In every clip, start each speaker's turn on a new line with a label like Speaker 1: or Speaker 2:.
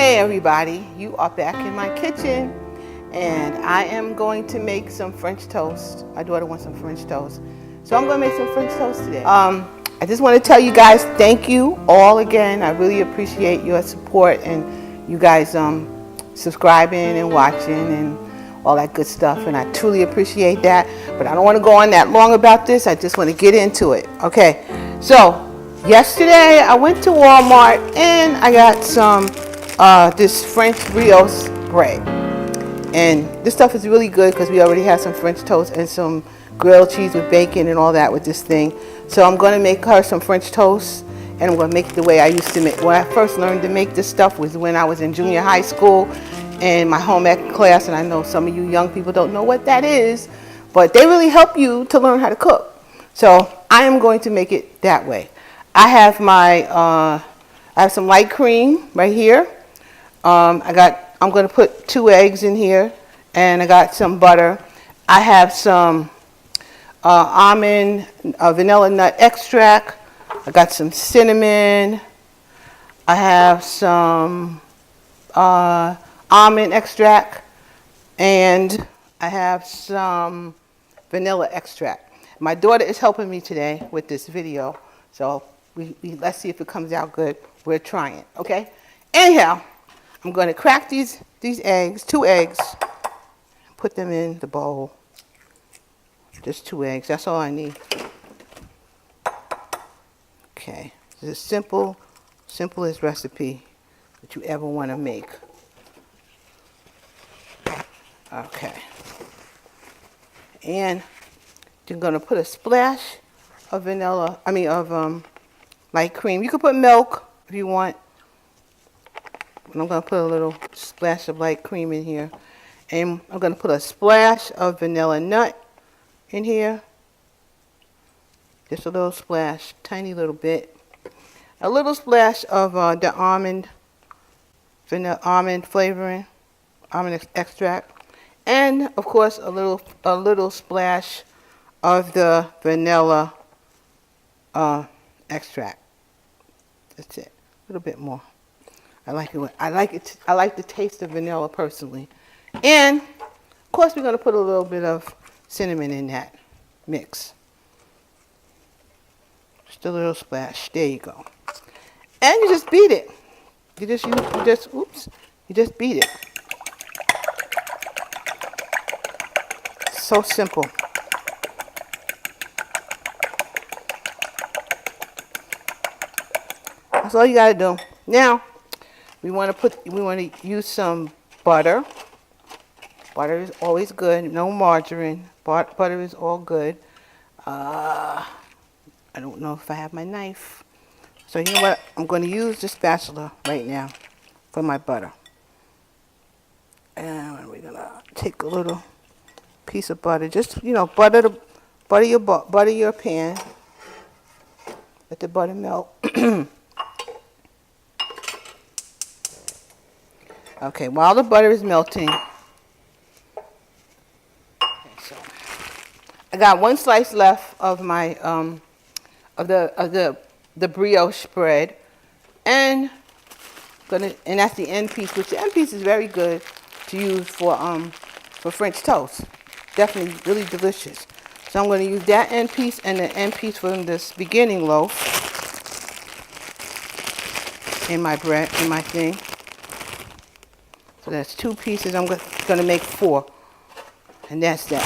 Speaker 1: Hey everybody, you are back in my kitchen and I am going to make some French toast. My daughter wants some French toast. So I'm going to make some French toast today. I just want to tell you guys thank you all again. I really appreciate your support and you guys subscribing and watching and all that good stuff, and I truly appreciate that. But I don't want to go on that long about this. I just want to get into it. Okay, so yesterday I went to Walmart and I got some this French brioche bread, and this stuff is really good because we already have some French toast and some grilled cheese with bacon and all that with this thing. So I'm going to make her some French toast, and I'm going to make it the way I used to make. When I first learned to make this stuff was when I was in junior high school in my home ec class, and I know some of you young people don't know what that is, but they really help you to learn how to cook. So I am going to make it that way. I have my I have some light cream right here. I'm going to put 2 eggs in here, and I got some butter. I have some almond vanilla nut extract. I got some cinnamon. I have some almond extract, and I have some vanilla extract. My daughter is helping me today with this video, so let's see if it comes out good. We're trying, okay? Anyhow, I'm going to crack these eggs, 2 eggs, put them in the bowl. Just 2 eggs, that's all I need. Okay, this is simplest recipe that you ever want to make. Okay, and you're going to put a splash of light cream. You could put milk if you want. And I'm going to put a little splash of light cream in here. And I'm going to put a splash of vanilla nut in here. Just a little splash, tiny little bit. A little splash of the almond flavoring, almond extract. And of course a little splash of the vanilla extract. That's it. A little bit more. I like the taste of vanilla personally. And of course we're going to put a little bit of cinnamon in that mix. Just a little splash. There you go. And you just beat it. You just beat it. So simple. That's all you gotta do. Now, we want to use some butter. Butter is always good. No margarine. Butter is all good. I don't know if I have my knife. So you know what? I'm going to use the spatula right now for my butter. And we're going to take a little piece of butter. Just, butter your pan. Let the butter melt. Okay, while the butter is melting, so I got 1 slice left of my of the brioche bread, and that's the end piece. Which the end piece is very good to use for French toast. Definitely really delicious. So I'm going to use that end piece and the end piece from this beginning loaf in my bread, in my thing. So that's 2 pieces. I'm going to make 4, and that's that.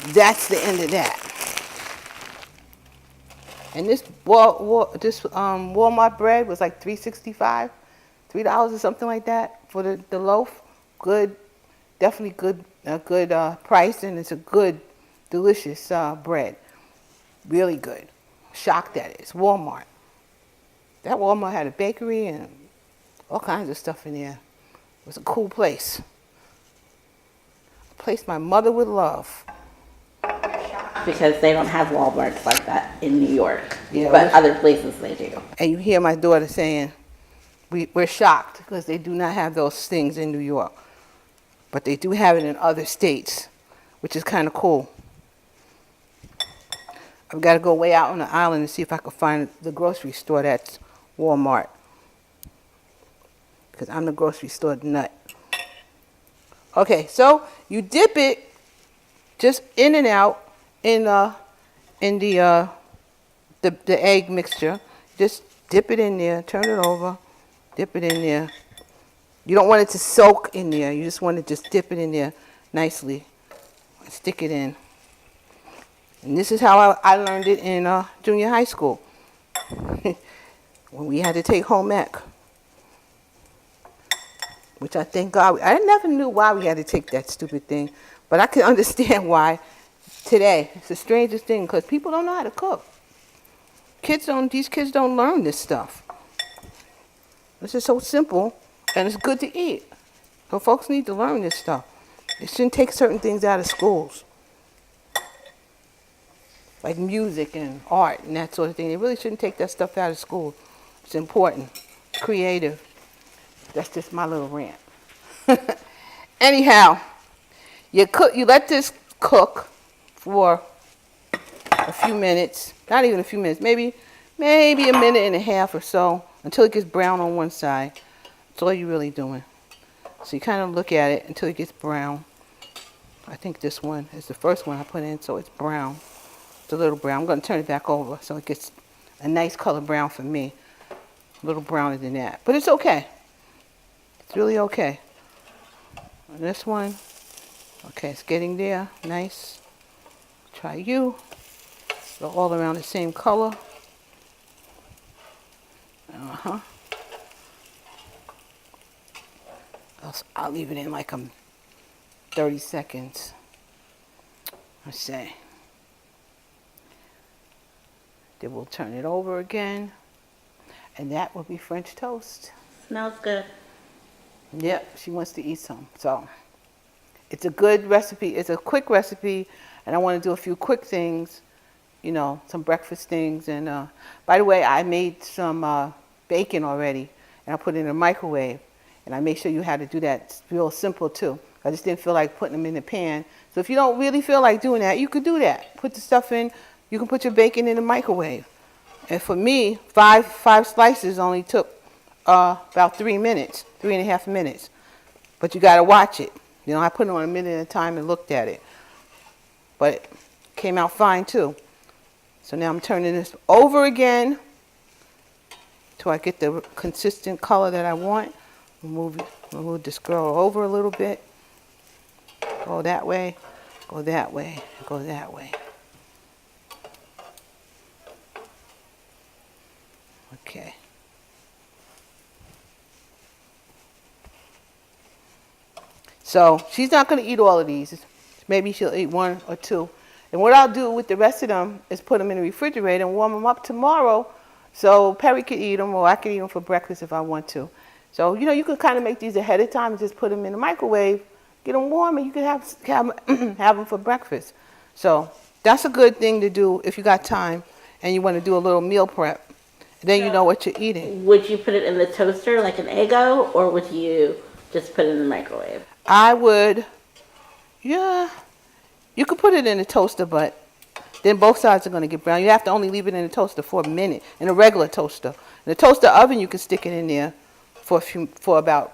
Speaker 1: That's the end of that. And this Walmart bread was like $3.65, $3 or something like that for the loaf. Good, definitely good, good price, and it's a good, delicious bread. Really good. Shocked that it's Walmart. That Walmart had a bakery and all kinds of stuff in there. It was a cool place. A place my mother would love.
Speaker 2: Because they don't have Walmarts like that in New York, yeah, but other places they do.
Speaker 1: And you hear my daughter saying, we're shocked because they do not have those things in New York. But they do have it in other states, which is kind of cool. I've got to go way out on the island and see if I can find the grocery store that's Walmart. because I'm the grocery store nut. Okay, so you dip it just in and out in the egg mixture. Just dip it in there, turn it over, dip it in there. You don't want it to soak in there. You just want to just dip it in there nicely. Stick it in. And this is how I learned it in junior high school. When we had to take home ec. Which I thank God. I never knew why we had to take that stupid thing. But I can understand why today. It's the strangest thing because people don't know how to cook. These kids don't learn this stuff. This is so simple and it's good to eat. So folks need to learn this stuff. They shouldn't take certain things out of schools. Like music and art and that sort of thing. They really shouldn't take that stuff out of school. It's important. It's creative. That's just my little rant. Anyhow, you let this cook for a few minutes. Not even a few minutes. Maybe a minute and a half or so until it gets brown on one side. That's all you're really doing. So you kind of look at it until it gets brown. I think this one is the first one I put in, so it's brown. It's a little brown. I'm going to turn it back over so it gets a nice color brown for me. A little browner than that. But it's okay. It's really okay. And this one, okay, it's getting there. Nice. Try you. They're all around the same color. I'll leave it in like 30 seconds. Let's see. Then we'll turn it over again. And that will be French toast.
Speaker 2: Smells good.
Speaker 1: Yep, she wants to eat some. So it's a good recipe. It's a quick recipe. And I want to do a few quick things. You know, some breakfast things. And by the way, I made some bacon already. And I put it in the microwave. And I made sure you had to do that. It's real simple too. I just didn't feel like putting them in the pan. So if you don't really feel like doing that, you could do that. Put the stuff in. You can put your bacon in the microwave. And for me, five slices only took about 3 minutes, 3.5 minutes. But you got to watch it. You know, I put it on a minute at a time and looked at it. But it came out fine too. So now I'm turning this over again till I get the consistent color that I want. Move this girl over a little bit. Go that way, go that way, go that way. Okay. So she's not going to eat all of these. Maybe she'll eat 1 or 2. And what I'll do with the rest of them is put them in the refrigerator and warm them up tomorrow so Perry can eat them or I can eat them for breakfast if I want to. So, you know, you could kind of make these ahead of time and just put them in the microwave, get them warm, and you can have them for breakfast. So that's a good thing to do if you got time and you want to do a little meal prep. Then you know what you're eating.
Speaker 2: Would you put it in the toaster like an Eggo, or would you just put it in the microwave?
Speaker 1: I would, yeah. You could put it in the toaster, but then both sides are going to get brown. You have to only leave it in the toaster for a minute, in a regular toaster. In the toaster oven, you can stick it in there for about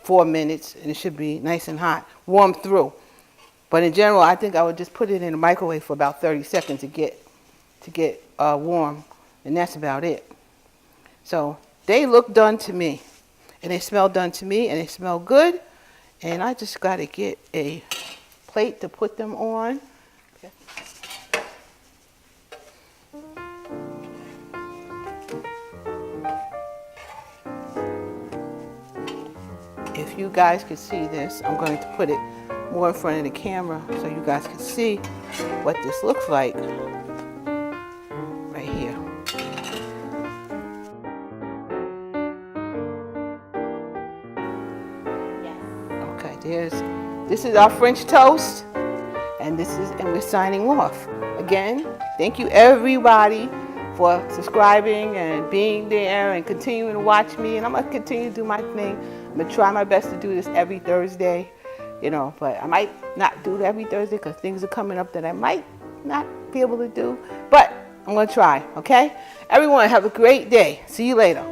Speaker 1: 4 minutes, and it should be nice and hot, warm through. But in general, I think I would just put it in the microwave for about 30 seconds to get warm, and that's about it. So they look done to me, and they smell done to me, and they smell good. And I just got to get a plate to put them on. Okay. If you guys could see this, I'm going to put it more in front of the camera so you guys can see what this looks like right here. Okay, this is our French toast, and we're signing off. Again, thank you everybody for subscribing and being there and continuing to watch me, and I'm going to continue to do my thing. I'm going to try my best to do this every Thursday, you know, but I might not do it every Thursday because things are coming up that I might not be able to do, but I'm going to try, okay? Everyone, have a great day. See you later.